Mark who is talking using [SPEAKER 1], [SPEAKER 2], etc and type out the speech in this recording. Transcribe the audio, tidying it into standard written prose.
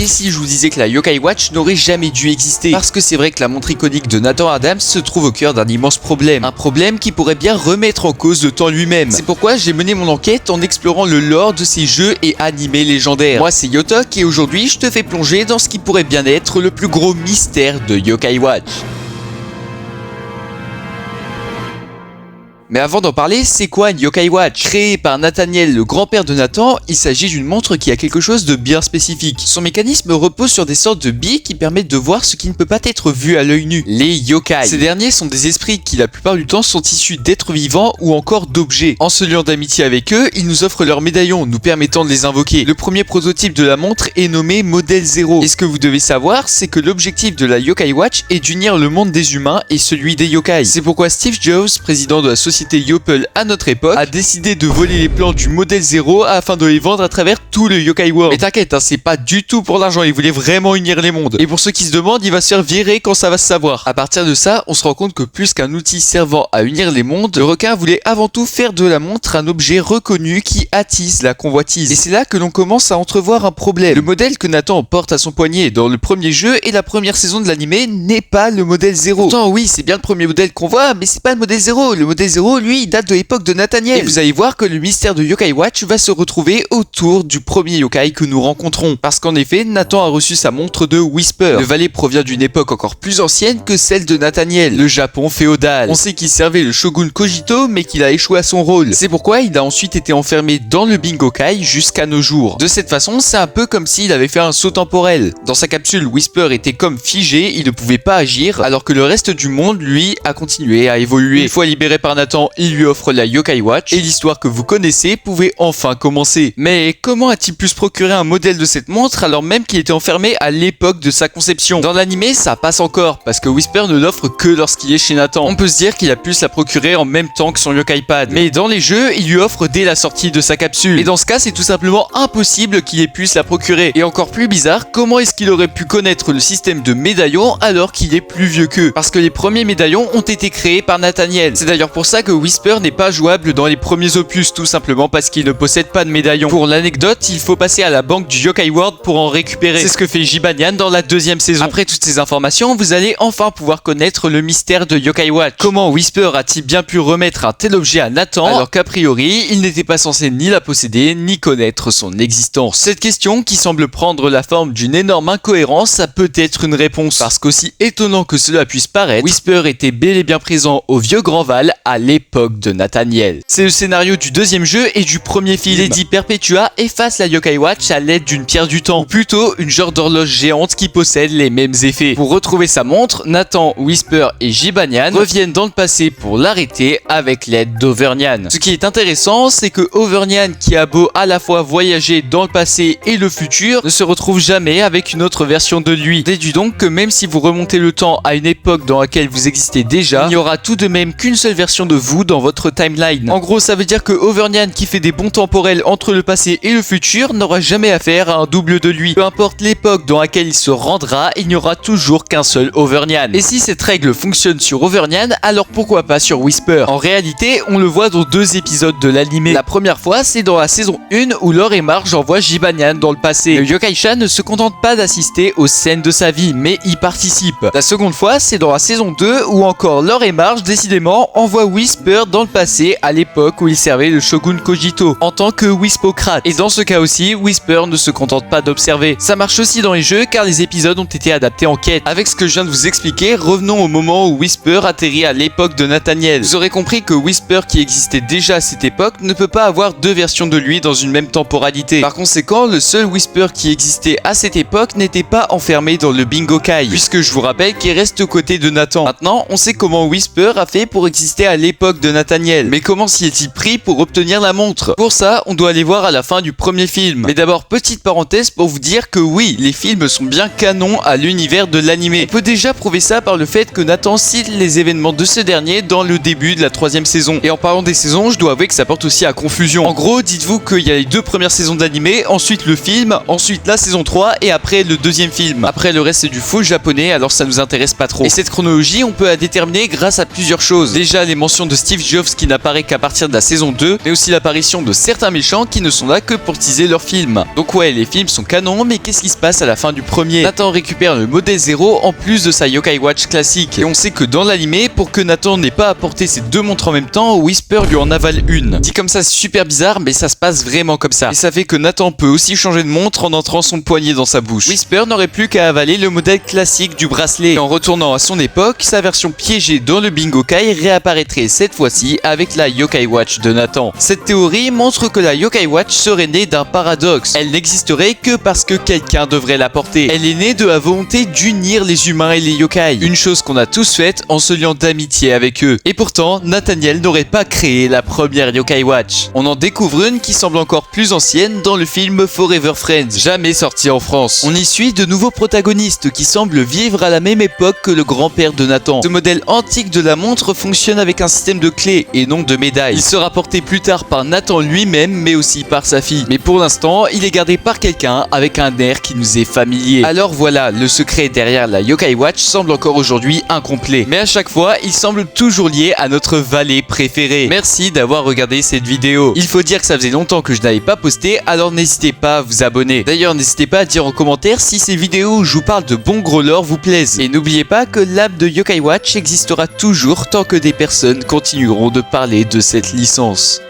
[SPEAKER 1] Et si je vous disais que la Yokai Watch n'aurait jamais dû exister? Parce que c'est vrai que la montre iconique de Nathan Adams se trouve au cœur d'un immense problème. Un problème qui pourrait bien remettre en cause le temps lui-même. C'est pourquoi j'ai mené mon enquête en explorant le lore de ces jeux et animés légendaires. Moi c'est Yotok et aujourd'hui je te fais plonger dans ce qui pourrait bien être le plus gros mystère de Yokai Watch. Mais avant d'en parler, c'est quoi une Yokai Watch? Créée par Nathaniel, le grand-père de Nathan, il s'agit d'une montre qui a quelque chose de bien spécifique. Son mécanisme repose sur des sortes de billes qui permettent de voir ce qui ne peut pas être vu à l'œil nu, les yokai. Ces derniers sont des esprits qui la plupart du temps sont issus d'êtres vivants ou encore d'objets. En se liant d'amitié avec eux, ils nous offrent leur médaillon, nous permettant de les invoquer. Le premier prototype de la montre est nommé Modèle 0. Et ce que vous devez savoir, c'est que l'objectif de la Yokai Watch est d'unir le monde des humains et celui des yokai. C'est pourquoi Steve Jobs, président de la société Yopple à notre époque, a décidé de voler les plans du modèle 0 afin de les vendre à travers tout le Yokai World. Mais t'inquiète, hein, c'est pas du tout pour l'argent, il voulait vraiment unir les mondes. Et pour ceux qui se demandent, il va se faire virer quand ça va se savoir. À partir de ça, on se rend compte que plus qu'un outil servant à unir les mondes, le requin voulait avant tout faire de la montre un objet reconnu qui attise la convoitise. Et c'est là que l'on commence à entrevoir un problème. Le modèle que Nathan porte à son poignet dans le premier jeu et la première saison de l'animé n'est pas le modèle 0. Pourtant oui, c'est bien le premier modèle qu'on voit, mais c'est pas le modèle 0. Le modèle 0, lui, il date de l'époque de Nathaniel. Et vous allez voir que le mystère de Yokai Watch va se retrouver autour du premier yokai que nous rencontrons. Parce qu'en effet, Nathan a reçu sa montre de Whisper. Le valet provient d'une époque encore plus ancienne que celle de Nathaniel, le Japon féodal. On sait qu'il servait le shogun Kojito, mais qu'il a échoué à son rôle. C'est pourquoi il a ensuite été enfermé dans le Bingokai jusqu'à nos jours. De cette façon, c'est un peu comme s'il avait fait un saut temporel. Dans sa capsule, Whisper était comme figé, il ne pouvait pas agir, alors que le reste du monde, lui, a continué à évoluer. Une fois libéré par Nathan, il lui offre la Yokai Watch et l'histoire que vous connaissez pouvait enfin commencer. Mais comment a-t-il pu se procurer un modèle de cette montre alors même qu'il était enfermé à l'époque de sa conception? Dans l'animé, ça passe encore parce que Whisper ne l'offre que lorsqu'il est chez Nathan. On peut se dire qu'il a pu se la procurer en même temps que son Yokai Pad. Mais dans les jeux, il lui offre dès la sortie de sa capsule. Et dans ce cas, c'est tout simplement impossible qu'il ait pu se la procurer. Et encore plus bizarre, comment est-ce qu'il aurait pu connaître le système de médaillons alors qu'il est plus vieux qu'eux? Parce que les premiers médaillons ont été créés par Nathaniel. C'est d'ailleurs pour ça que Whisper n'est pas jouable dans les premiers opus, tout simplement parce qu'il ne possède pas de médaillon. Pour l'anecdote, il faut passer à la banque du Yokai World pour en récupérer. C'est ce que fait Jibanyan dans la deuxième saison. Après toutes ces informations, vous allez enfin pouvoir connaître le mystère de Yokai Watch. Comment Whisper a-t-il bien pu remettre un tel objet à Nathan alors qu'a priori, il n'était pas censé ni la posséder, ni connaître son existence? Cette question, qui semble prendre la forme d'une énorme incohérence, a peut-être une réponse. Parce qu'aussi étonnant que cela puisse paraître, Whisper était bel et bien présent au Vieux Grandval à l'époque de Nathaniel. C'est le scénario du deuxième jeu et du premier film. Lady Perpetua efface la Yokai Watch à l'aide d'une pierre du temps, ou plutôt une genre d'horloge géante qui possède les mêmes effets. Pour retrouver sa montre, Nathan, Whisper et Jibanyan reviennent dans le passé pour l'arrêter avec l'aide d'Auvergnat. Ce qui est intéressant, c'est que Auvergnat, qui a beau à la fois voyager dans le passé et le futur, ne se retrouve jamais avec une autre version de lui. Déduis donc que même si vous remontez le temps à une époque dans laquelle vous existez déjà, il n'y aura tout de même qu'une seule version de vous dans votre timeline. En gros, ça veut dire que Auvergnat, qui fait des bonds temporels entre le passé et le futur, n'aura jamais affaire à un double de lui. Peu importe l'époque dans laquelle il se rendra, il n'y aura toujours qu'un seul Auvergnat. Et si cette règle fonctionne sur Auvergnat, alors pourquoi pas sur Whisper? En réalité, on le voit dans deux épisodes de l'animé. La première fois, c'est dans la saison 1 où Laure et Marge envoient Jibanyan dans le passé. Le Yokai-chan ne se contente pas d'assister aux scènes de sa vie, mais y participe. La seconde fois, c'est dans la saison 2 où encore Laure et Marge, décidément, envoient Whisper dans le passé à l'époque où il servait le shogun Kojito en tant que Whispocrate. Et dans ce cas aussi, Whisper ne se contente pas d'observer. Ça marche aussi dans les jeux car les épisodes ont été adaptés en quête. Avec ce que je viens de vous expliquer, revenons au moment où Whisper atterrit à l'époque de Nathaniel. Vous aurez compris que Whisper, qui existait déjà à cette époque, ne peut pas avoir deux versions de lui dans une même temporalité. Par conséquent, le seul Whisper qui existait à cette époque n'était pas enfermé dans le Bingokai, puisque je vous rappelle qu'il reste aux côtés de Nathan. Maintenant, on sait comment Whisper a fait pour exister à l'époque de Nathaniel. Mais comment s'y est-il pris pour obtenir la montre? Pour ça, on doit aller voir à la fin du premier film. Mais d'abord, petite parenthèse pour vous dire que oui, les films sont bien canons à l'univers de l'animé. On peut déjà prouver ça par le fait que Nathan cite les événements de ce dernier dans le début de la troisième saison. Et en parlant des saisons, je dois avouer que ça porte aussi à confusion. En gros, dites-vous qu'il y a les deux premières saisons d'animé, ensuite le film, ensuite la saison 3 et après le deuxième film. Après, le reste c'est du faux japonais, alors ça nous intéresse pas trop. Et cette chronologie, on peut la déterminer grâce à plusieurs choses. Déjà, les mentions de de Steve Jobs qui n'apparaît qu'à partir de la saison 2, mais aussi l'apparition de certains méchants qui ne sont là que pour teaser leur film. Donc ouais, les films sont canons, mais qu'est-ce qui se passe à la fin du premier? Nathan récupère le modèle 0 en plus de sa Yokai Watch classique. Et on sait que dans l'animé, pour que Nathan n'ait pas à porter ses deux montres en même temps, Whisper lui en avale une. Dit comme ça, c'est super bizarre, mais ça se passe vraiment comme ça. Et ça fait que Nathan peut aussi changer de montre en entrant son poignet dans sa bouche. Whisper n'aurait plus qu'à avaler le modèle classique du bracelet. Et en retournant à son époque, sa version piégée dans le Bingokai réapparaîtrait cette fois-ci avec la Yokai Watch de Nathan. Cette théorie montre que la Yokai Watch serait née d'un paradoxe. Elle n'existerait que parce que quelqu'un devrait la porter. Elle est née de la volonté d'unir les humains et les yokai. Une chose qu'on a tous faite en se liant d'amitié avec eux. Et pourtant, Nathaniel n'aurait pas créé la première Yokai Watch. On en découvre une qui semble encore plus ancienne dans le film Forever Friends, jamais sorti en France. On y suit de nouveaux protagonistes qui semblent vivre à la même époque que le grand-père de Nathan. Ce modèle antique de la montre fonctionne avec un système de clés et non de médailles. Il sera porté plus tard par Nathan lui-même, mais aussi par sa fille. Mais pour l'instant, il est gardé par quelqu'un avec un air qui nous est familier. Alors voilà, le secret derrière la Yokai Watch semble encore aujourd'hui incomplet. Mais à chaque fois, il semble toujours lié à notre valet préféré. Merci d'avoir regardé cette vidéo. Il faut dire que ça faisait longtemps que je n'avais pas posté, alors n'hésitez pas à vous abonner. D'ailleurs, n'hésitez pas à dire en commentaire si ces vidéos où je vous parle de bon gros lore vous plaisent. Et n'oubliez pas que l'âme de Yokai Watch existera toujours tant que des personnes continueront de parler de cette licence.